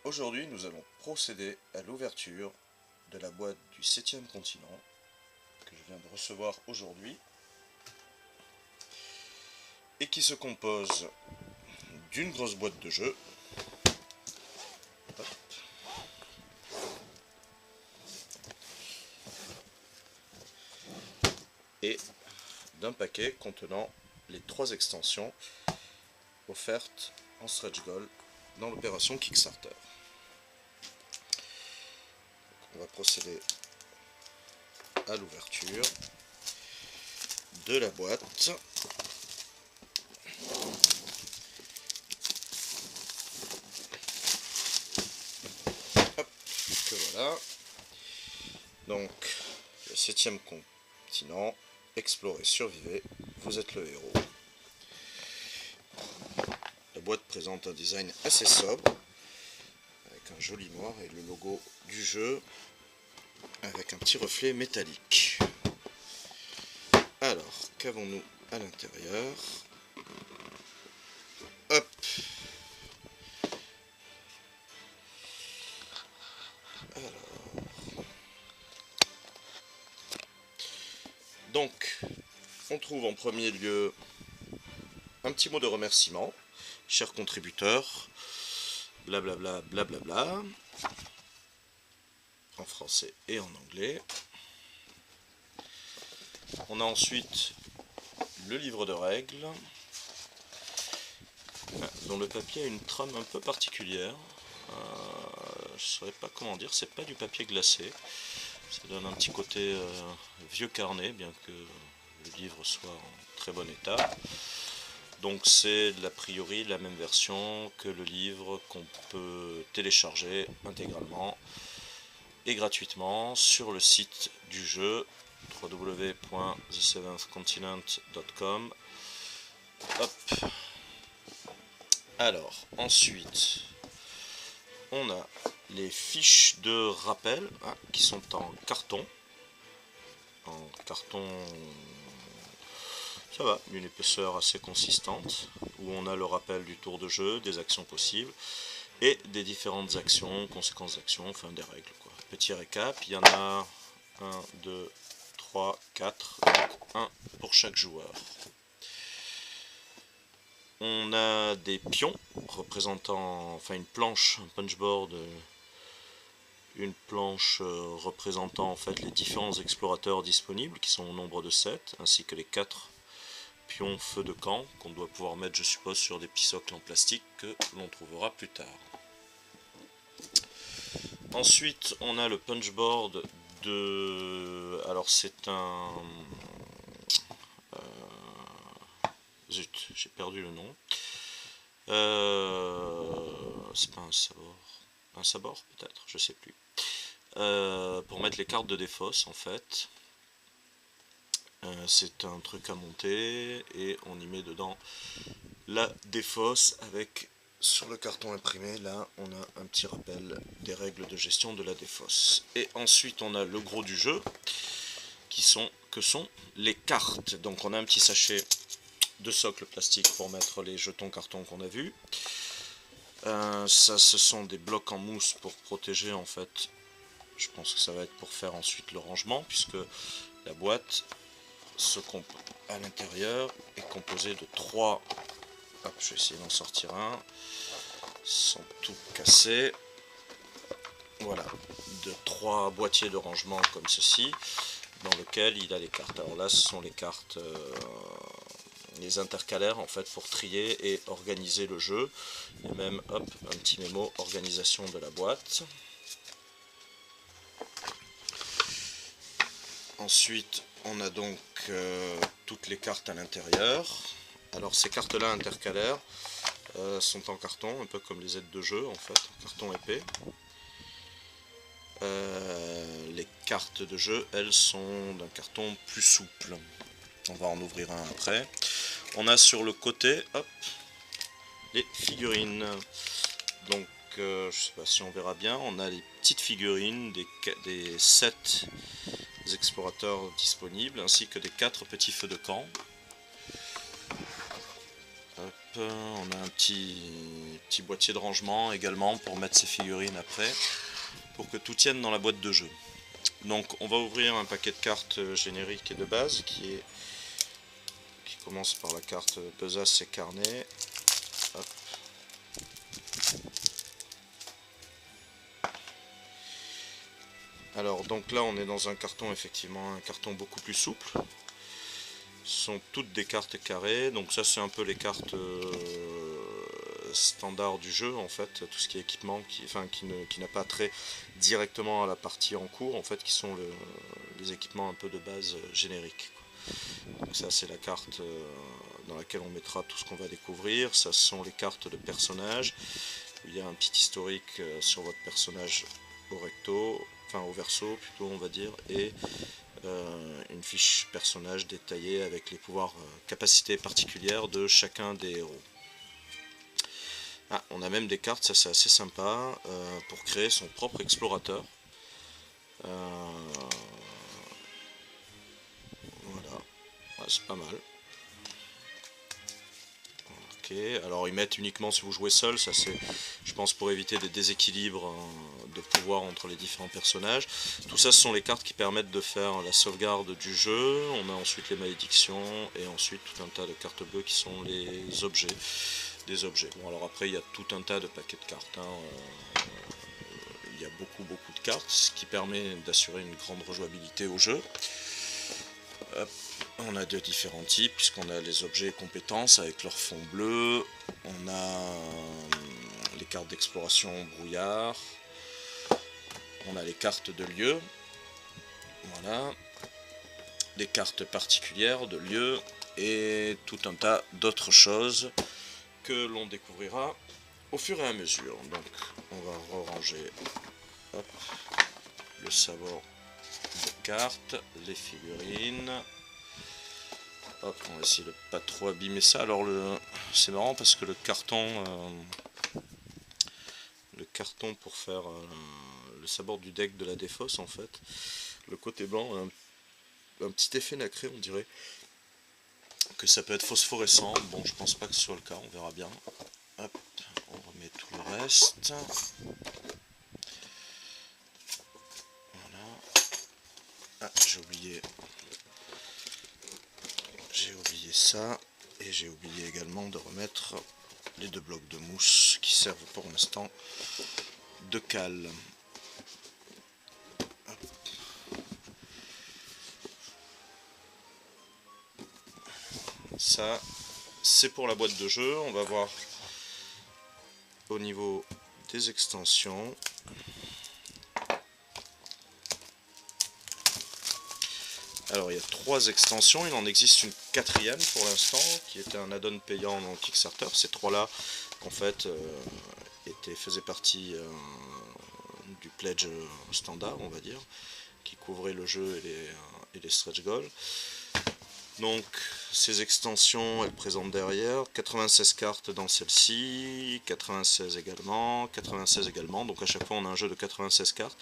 Aujourd'hui, nous allons procéder à l'ouverture de la boîte du 7e continent que je viens de recevoir aujourd'hui et qui se compose d'une grosse boîte de jeux. Hop. Et d'un paquet contenant les 3 extensions offertes en stretch goal dans l'opération Kickstarter. On va procéder à l'ouverture de la boîte. Hop, que voilà. Donc, le 7e continent, explorez, survivez, vous êtes le héros. La boîte présente un design assez sobre, avec un joli noir et le logo du jeu, avec un petit reflet métallique. Alors, qu'avons-nous à l'intérieur? Hop. Alors. Donc, on trouve en premier lieu un petit mot de remerciement. Chers contributeurs, blablabla, blablabla, en français et en anglais. On a ensuite le livre de règles, dont le papier a une trame un peu particulière. Je ne saurais pas comment dire, c'est pas du papier glacé. Ça donne un petit côté vieux carnet, bien que le livre soit en très bon état. Donc c'est a priori la même version que le livre qu'on peut télécharger intégralement et gratuitement sur le site du jeu www.the7thcontinent.com. Hop. Alors ensuite on a les fiches de rappel qui sont en carton. Ça va, d'une épaisseur assez consistante, où on a le rappel du tour de jeu, des actions possibles, et des différentes actions, conséquences d'actions, enfin des règles, quoi. Petit récap, il y en a 1, 2, 3, 4, donc 1 pour chaque joueur. On a des pions représentant, enfin une planche, un punchboard, une planche représentant en fait les différents explorateurs disponibles, qui sont au nombre de 7, ainsi que les 4 pions feu de camp qu'on doit pouvoir mettre, je suppose, sur des petits socles en plastique que l'on trouvera plus tard. Ensuite, on a le punchboard de... Alors c'est un... Zut, j'ai perdu le nom. C'est pas un sabord. Un sabord peut-être, je sais plus. Pour mettre les cartes de défausse en fait. C'est un truc à monter et on y met dedans la défausse avec, sur le carton imprimé, là on a un petit rappel des règles de gestion de la défausse. Et ensuite on a le gros du jeu que sont les cartes. Donc on a un petit sachet de socle plastique pour mettre les jetons carton qu'on a vus. Ça, ce sont des blocs en mousse pour protéger en fait. Je pense que ça va être pour faire ensuite le rangement, puisque la boîte à l'intérieur est composée de 3. Hop, je vais essayer d'en sortir un. Ils sont tout cassés. Voilà, de 3 boîtiers de rangement comme ceci, dans lequel il a les cartes. Alors là, ce sont les cartes, les intercalaires en fait pour trier et organiser le jeu. Et même, hop, un petit mémo organisation de la boîte. Ensuite, on a donc toutes les cartes à l'intérieur. Alors ces cartes-là intercalaires sont en carton, un peu comme les aides de jeu en fait, en carton épais. Les cartes de jeu, elles, sont d'un carton plus souple. On va en ouvrir un après. On a sur le côté, hop, les figurines. Donc, je sais pas si on verra bien, on a les petites figurines des 7 explorateurs disponibles, ainsi que des 4 petits feux de camp. Hop, on a un petit boîtier de rangement également pour mettre ses figurines après, pour que tout tienne dans la boîte de jeu. Donc on va ouvrir un paquet de cartes génériques et de base qui commence par la carte besace et carnet. Hop. Alors donc là on est dans un carton, effectivement un carton beaucoup plus souple. Ce sont toutes des cartes carrées, donc ça c'est un peu les cartes standards du jeu en fait, tout ce qui est équipement qui n'a pas trait directement à la partie en cours en fait, qui sont les équipements un peu de base génériques. Donc ça c'est la carte dans laquelle on mettra tout ce qu'on va découvrir. Ça ce sont les cartes de personnages. Il y a un petit historique sur votre personnage au recto, enfin au verso plutôt on va dire, et une fiche personnage détaillée avec les pouvoirs, capacités particulières de chacun des héros. Ah, on a même des cartes, ça c'est assez sympa, pour créer son propre explorateur. Voilà, ouais, c'est pas mal. Ok, alors ils mettent uniquement si vous jouez seul, ça c'est, je pense, pour éviter des déséquilibres de pouvoir entre les différents personnages. Tout ça, ce sont les cartes qui permettent de faire la sauvegarde du jeu. On a ensuite les malédictions et ensuite tout un tas de cartes bleues qui sont les objets. Des objets. Bon, alors après il y a tout un tas de paquets de cartes. Il y a beaucoup de cartes, ce qui permet d'assurer une grande rejouabilité au jeu. Hop. On a de différents types, puisqu'on a les objets et compétences avec leur fond bleu, on a les cartes d'exploration brouillard, on a les cartes de lieu, voilà, les cartes particulières de lieu et tout un tas d'autres choses que l'on découvrira au fur et à mesure. Donc on va ranger le sabot de cartes, les figurines. Hop, on va essayer de pas trop abîmer ça. Alors c'est marrant parce que le carton pour faire le sabord du deck de la défausse, en fait, le côté blanc a un petit effet nacré, on dirait que ça peut être phosphorescent. Bon, je pense pas que ce soit le cas, on verra bien. Hop, on remet tout le reste. Voilà. Ah, j'ai oublié ça, et j'ai oublié également de remettre les 2 blocs de mousse qui servent pour l'instant de cale. Ça c'est pour la boîte de jeu. On va voir au niveau des extensions. Alors il y a 3 extensions, il en existe une 4e pour l'instant, qui était un add-on payant dans Kickstarter. Ces 3 là, en fait, faisaient partie du pledge standard, on va dire, qui couvrait le jeu et les stretch goals. Donc ces extensions, elles présentent derrière 96 cartes dans celle-ci, 96 également, donc à chaque fois on a un jeu de 96 cartes,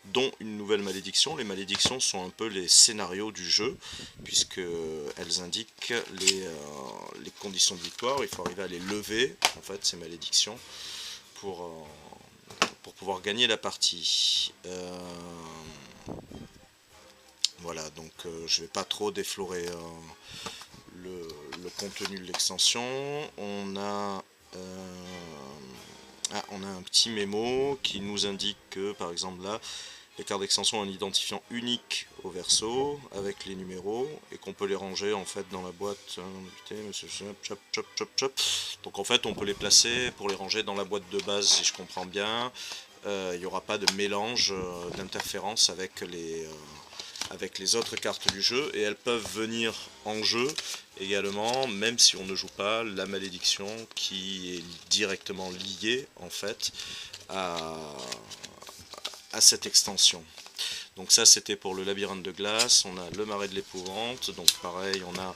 dont une nouvelle malédiction. Les malédictions sont un peu les scénarios du jeu, puisqu'elles indiquent les conditions de victoire. Il faut arriver à les lever, en fait, ces malédictions, pour pouvoir gagner la partie. Voilà, donc je ne vais pas trop déflorer le contenu de l'extension. On a un petit mémo qui nous indique que, par exemple là, les cartes d'extension ont un identifiant unique au verso avec les numéros et qu'on peut les ranger en fait dans la boîte. Donc en fait on peut les placer pour les ranger dans la boîte de base, si je comprends bien. Il n'y aura pas de mélange d'interférence avec les autres cartes du jeu, et elles peuvent venir en jeu également, même si on ne joue pas la malédiction qui est directement liée en fait à cette extension. Donc ça c'était pour le labyrinthe de glace. On a le marais de l'épouvante, donc pareil, on a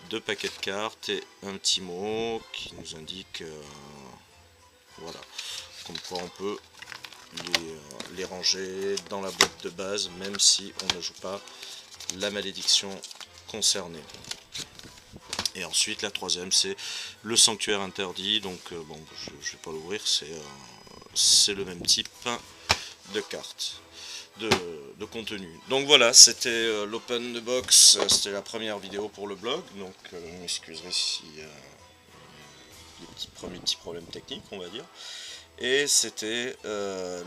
2 paquets de cartes et un petit mot qui nous indique voilà, comme quoi on peut les ranger dans la boîte de base même si on ne joue pas la malédiction concernée. Et ensuite la troisième c'est le sanctuaire interdit, donc bon je vais pas l'ouvrir, c'est le même type de carte, de contenu. Donc voilà, c'était l'open the box, c'était la première vidéo pour le blog, donc vous m'excuserez si des petits problèmes techniques on va dire. Et c'était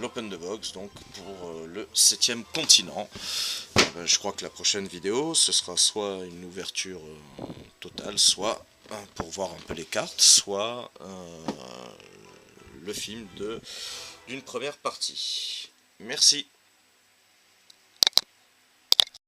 l'open the box donc pour le 7e continent. Je crois que la prochaine vidéo ce sera soit une ouverture totale, soit pour voir un peu les cartes, soit le film d'une première partie. Merci.